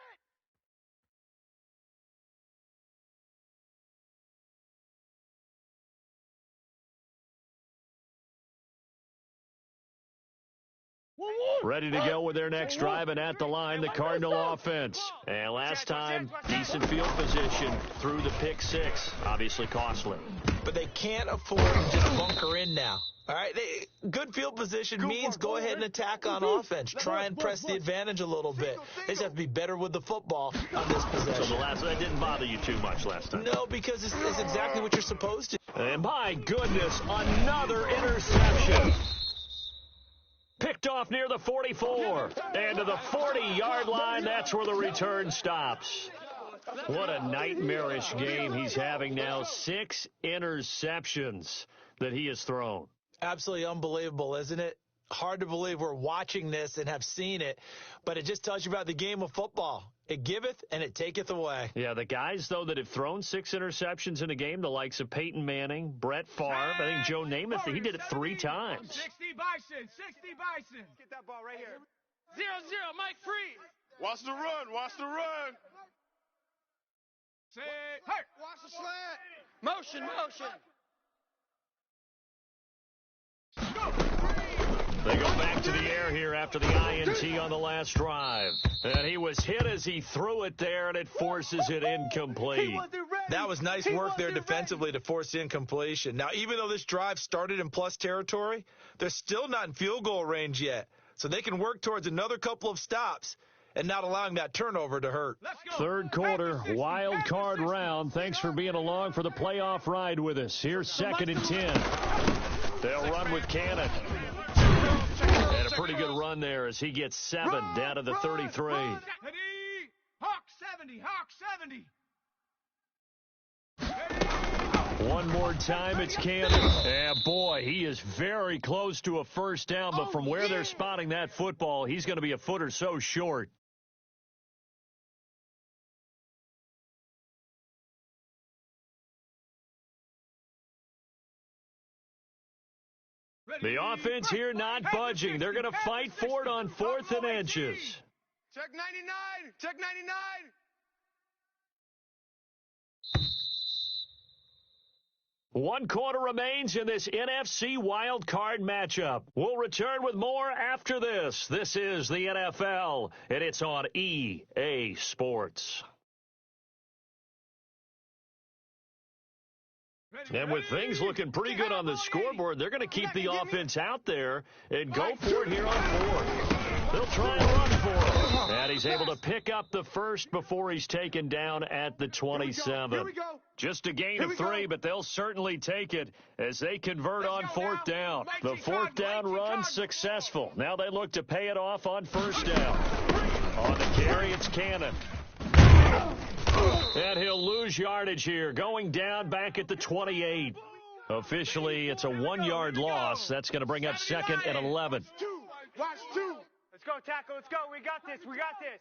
Ready to go with their next drive, and at the line, the Cardinal offense. And last time, decent field position through the pick six. Obviously costly. But they can't afford to just bunker in now. All right, good field position means go ahead and attack on offense. Try and press the advantage a little bit. They just have to be better with the football on this possession. So that didn't bother you too much last time? No, because it's exactly what you're supposed to. And my goodness, another interception. Picked off near the 44. And to the 40-yard line, that's where the return stops. What a nightmarish game he's having now. 6 interceptions that he has thrown. Absolutely unbelievable, isn't it? Hard to believe we're watching this and have seen it, but it just tells you about the game of football. It giveth and it taketh away. Yeah, the guys, though, that have thrown 6 interceptions in a game, the likes of Peyton Manning, Brett Favre, I think Joe Namath, he did it 3 times. 60 Bison, 60 Bison. Get that ball right here. 0-0, Mike Freeze. Watch the run. Watch the run. Say, hey. Watch the slant. Motion, motion. They go back to the air here after the INT on the last drive. And he was hit as he threw it there, and it forces it incomplete. That was nice work there defensively to force incompletion. Now, even though this drive started in plus territory, they're still not in field goal range yet. So they can work towards another couple of stops and not allowing that turnover to hurt. Third quarter, wild card round. Thanks for being along for the playoff ride with us. Here's 2nd and 10. They'll run with Cannon. And a pretty good run there as he gets 7 down to the 33. Hawk 70, Hawk 70. One more time, it's Cannon. And boy, he is very close to a first down, but from where they're spotting that football, he's going to be a foot or so short. The offense here not budging. They're going to fight for it on 4th and inches. Check 99. Check 99. One quarter remains in this NFC wild card matchup. We'll return with more after this. This is the NFL, and it's on EA Sports. And with things looking pretty good on the scoreboard, they're going to keep the offense out there and go for it here on 4th. They'll try and run for it. And he's able to pick up the first before he's taken down at the 27. Just a gain of 3, but they'll certainly take it as they convert on 4th down. The 4th down run successful. Now they look to pay it off on 1st down. On the carry, it's Cannon. And he'll lose yardage here, going down back at the 28. Officially, it's a 1-yard loss. That's going to bring up 2nd and 11. Watch 2. Let's go, tackle. Let's go. We got this. We got this.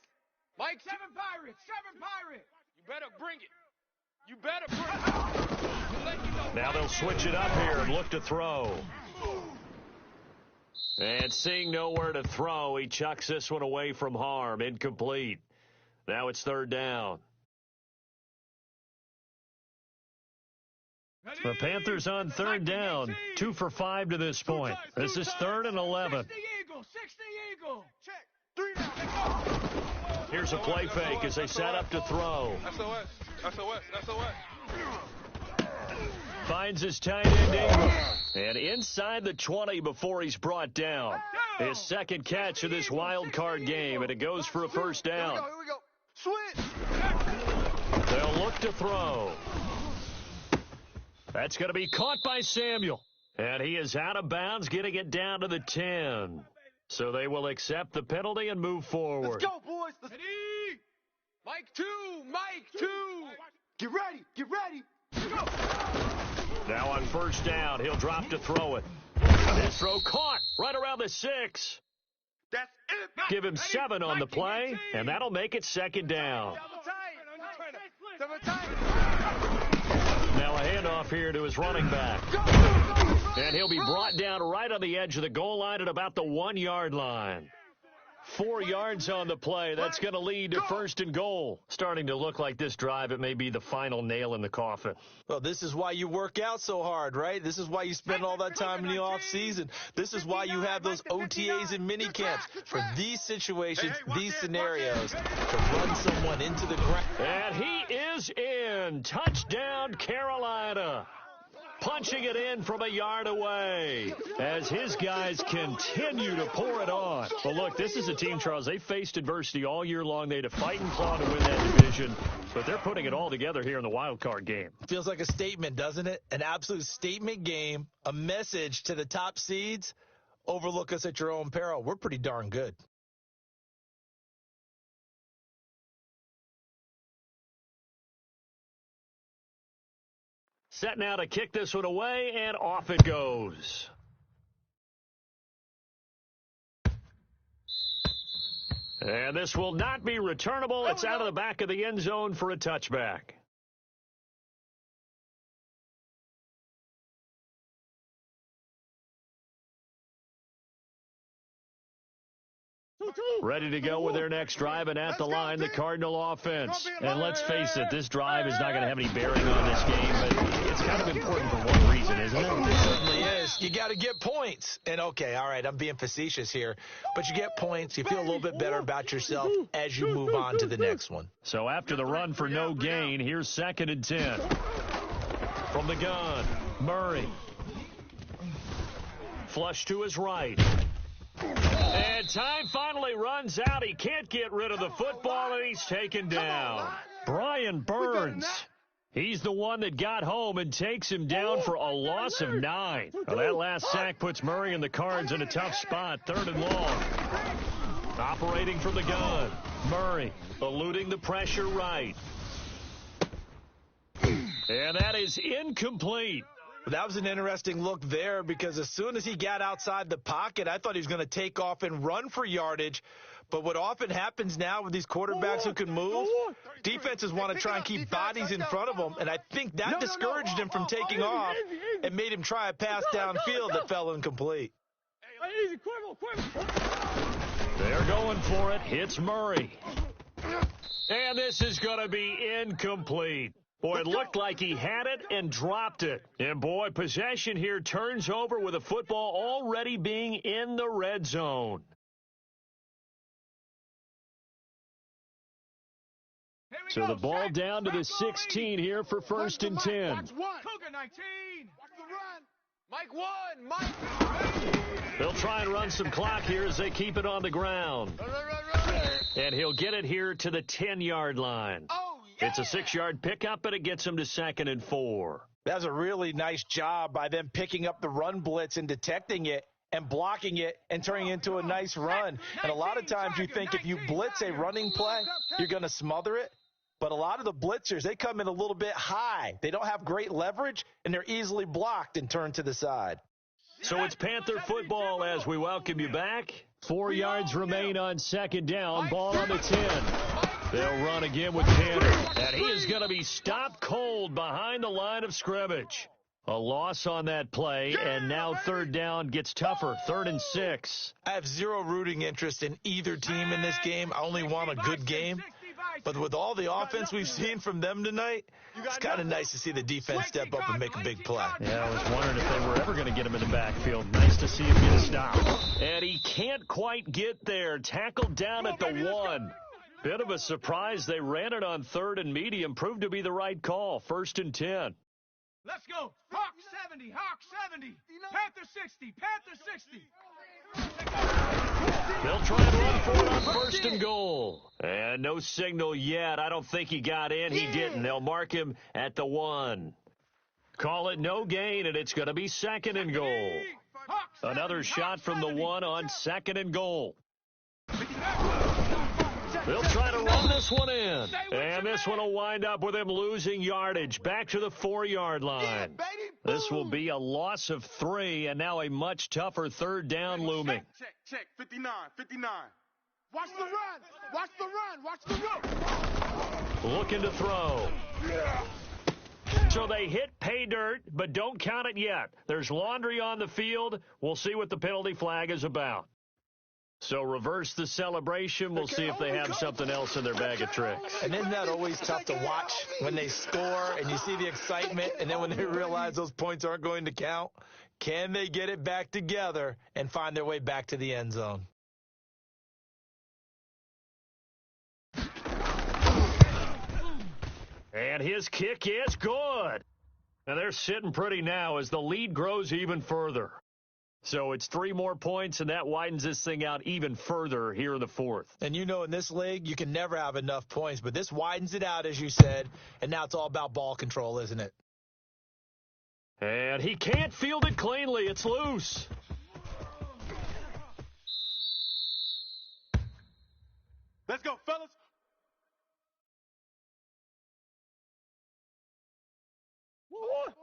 Mike, 7 Pirates. 7 Pirates. You better bring it. You better bring it. Now they'll switch it up here and look to throw. And seeing nowhere to throw, he chucks this one away from harm. Incomplete. Now it's 3rd down. The Panthers on 3rd down, 2 for 5 to this point. This is 3rd and 11. 60 Eagle. Check. Here's a play fake as they set up to throw. SOS. Finds his tight end Ingram. And inside the 20 before he's brought down. His 2nd catch of this wild card game, and it goes for a 1st down. Here we go. Switch. They'll look left to throw. That's going to be caught by Samuel. And he is out of bounds, getting it down to the 10. So they will accept the penalty and move forward. Let's go, boys. Ready? Mike 2. Mike 2. Get ready. Get ready. Go. Now on first down, he'll drop to throw it. This throw caught right around the 6. That's it. Give him 7 on the play, and that'll make it second down. Double tight. Now a handoff here to his running back. And he'll be brought down right on the edge of the goal line at about the 1-yard line. 4 yards on the play. That's going to lead to first and goal. Starting to look like this drive, it may be the final nail in the coffin. Well, this is why you work out so hard, right? This is why you spend all that time in the off season. This is why you have those OTAs and mini camps for these situations, these scenarios, to run someone into the ground. And he is in. Touchdown, Carolina. Punching it in from a yard away as his guys continue to pour it on. Well, look, this is a team, Charles. They faced adversity all year long. They had to fight and claw to win that division, but they're putting it all together here in the wild card game. Feels like a statement, doesn't it? An absolute statement game, a message to the top seeds. Overlook us at your own peril. We're pretty darn good. Set now to kick this one away, and off it goes. And this will not be returnable. It's out of the back of the end zone for a touchback. Ready to go with their next drive, and at the line, the Cardinal offense. And let's face it, this drive is not going to have any bearing on this game, but it's kind of important for one reason, isn't it? It certainly is. You got to get points. And, okay, all right, I'm being facetious here, but you get points. You feel a little bit better about yourself as you move on to the next one. So after the run for no gain, here's 2nd and 10. From the gun, Murray. Flush to his right. And time finally runs out. He can't get rid of the football, and he's taken down. Brian Burns. He's the one that got home and takes him down for a loss of 9. Well, that last sack puts Murray and the Cards in a tough spot, 3rd and long. Operating from the gun, Murray eluding the pressure right. And that is incomplete. That was an interesting look there because as soon as he got outside the pocket, I thought he was going to take off and run for yardage. But what often happens now with these quarterbacks who can move, defenses want to try and keep bodies in front of them, and I think that discouraged him from taking off and made him try a pass downfield that fell incomplete. They're going for it. Hits Murray. And this is going to be incomplete. Boy, it looked like he had it and dropped it. And, boy, possession here turns over with a football already being in the red zone. So the ball down to the 16 here for 1st and 10. Cougar 19. Mike 1. Mike. They'll try and run some clock here as they keep it on the ground. And he'll get it here to the 10-yard line. It's a 6-yard pickup, but it gets him to 2nd and 4. That was a really nice job by them picking up the run blitz and detecting it and blocking it and turning it into a nice run. And a lot of times you think if you blitz a running play, you're going to smother it. But a lot of the blitzers, they come in a little bit high. They don't have great leverage, and they're easily blocked and turned to the side. So it's Panther football as we welcome you back. 4 yards remain on 2nd down. Ball on the 10. They'll run again with Tanner. And he is going to be stopped cold behind the line of scrimmage. A loss on that play, and now 3rd down gets tougher. 3rd and 6. I have zero rooting interest in either team in this game. I only want a good game. But with all the offense we've seen from them tonight, it's kind of nice to see the defense step up and make a big play. Yeah, I was wondering if they were ever going to get him in the backfield. Nice to see him get a stop. And he can't quite get there. Tackled down at the 1. Bit of a surprise. They ran it on 3rd and medium. Proved to be the right call. 1st and 10. Let's go. Hawk 70. Hawk 70. Panther 60. Panther 60. They'll try and run for it on first and goal. And no signal yet. I don't think he got in. He didn't. They'll mark him at the 1. Call it no gain, and it's going to be second and goal. Another shot from the 1 on second and goal. They'll try to run this one in. And this one will wind up with him losing yardage back to the 4-yard line. This will be a loss of 3, and now a much tougher third down looming. Check. 59. Watch the run. Watch the run. Looking to throw. So they hit pay dirt, but don't count it yet. There's laundry on the field. We'll see what the penalty flag is about. So reverse the celebration. We'll see if they have something else in their bag of tricks. And isn't that always tough to watch when they score and you see the excitement, and then when they realize those points aren't going to count? Can they get it back together and find their way back to the end zone? And his kick is good. And they're sitting pretty now as the lead grows even further. So it's 3 more points, and that widens this thing out even further here in the 4th. And you know, in this league, you can never have enough points, but this widens it out, as you said, and now it's all about ball control, isn't it? And he can't field it cleanly. It's loose. Let's go, fellas.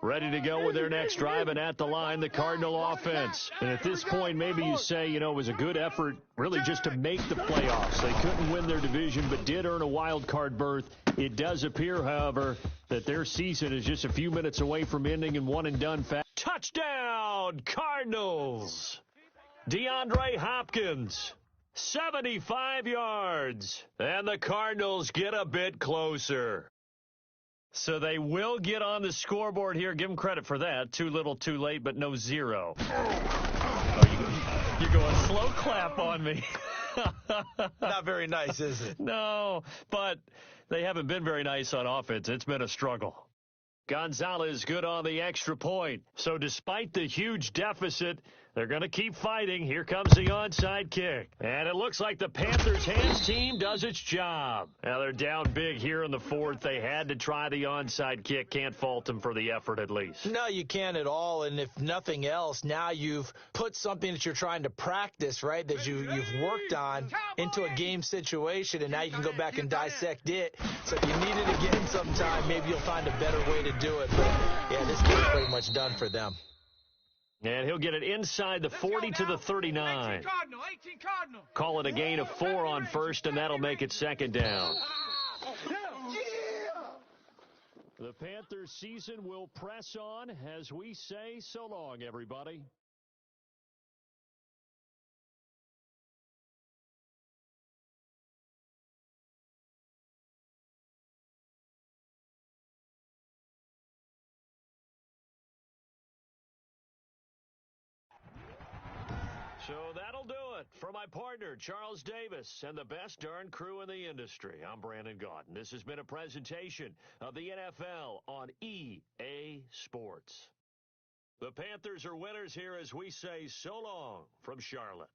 Ready to go with their next drive, and at the line, the Cardinal offense. And at this point, maybe you say, you know, it was a good effort really just to make the playoffs. They couldn't win their division, but did earn a wild card berth. It does appear, however, that their season is just a few minutes away from ending in one-and-done fashion. Touchdown, Cardinals! DeAndre Hopkins, 75 yards. And the Cardinals get a bit closer. So they will get on the scoreboard here. Give them credit for that. Too little, too late, but no 0. Oh, you're going slow clap on me. Not very nice, is it? No, but they haven't been very nice on offense. It's been a struggle. Gonzalez good on the extra point. So despite the huge deficit, they're going to keep fighting. Here comes the onside kick. And it looks like the Panthers' hands team does its job. Now they're down big here in the 4th. They had to try the onside kick. Can't fault them for the effort at least. No, you can't at all. And if nothing else, now you've put something that you're trying to practice, right, that you've worked on into a game situation, and now you can go back and dissect it. So if you need it again sometime, maybe you'll find a better way to do it. But, yeah, this game's pretty much done for them. And he'll get it inside the 40 to the 39. 18 Cardinal. Call it a gain of 4 on first, and that'll make it second down. The Panthers season will press on as we say so long, everybody. So that'll do it for my partner, Charles Davis, and the best darn crew in the industry. I'm Brandon Gaudin. This has been a presentation of the NFL on EA Sports. The Panthers are winners here as we say so long from Charlotte.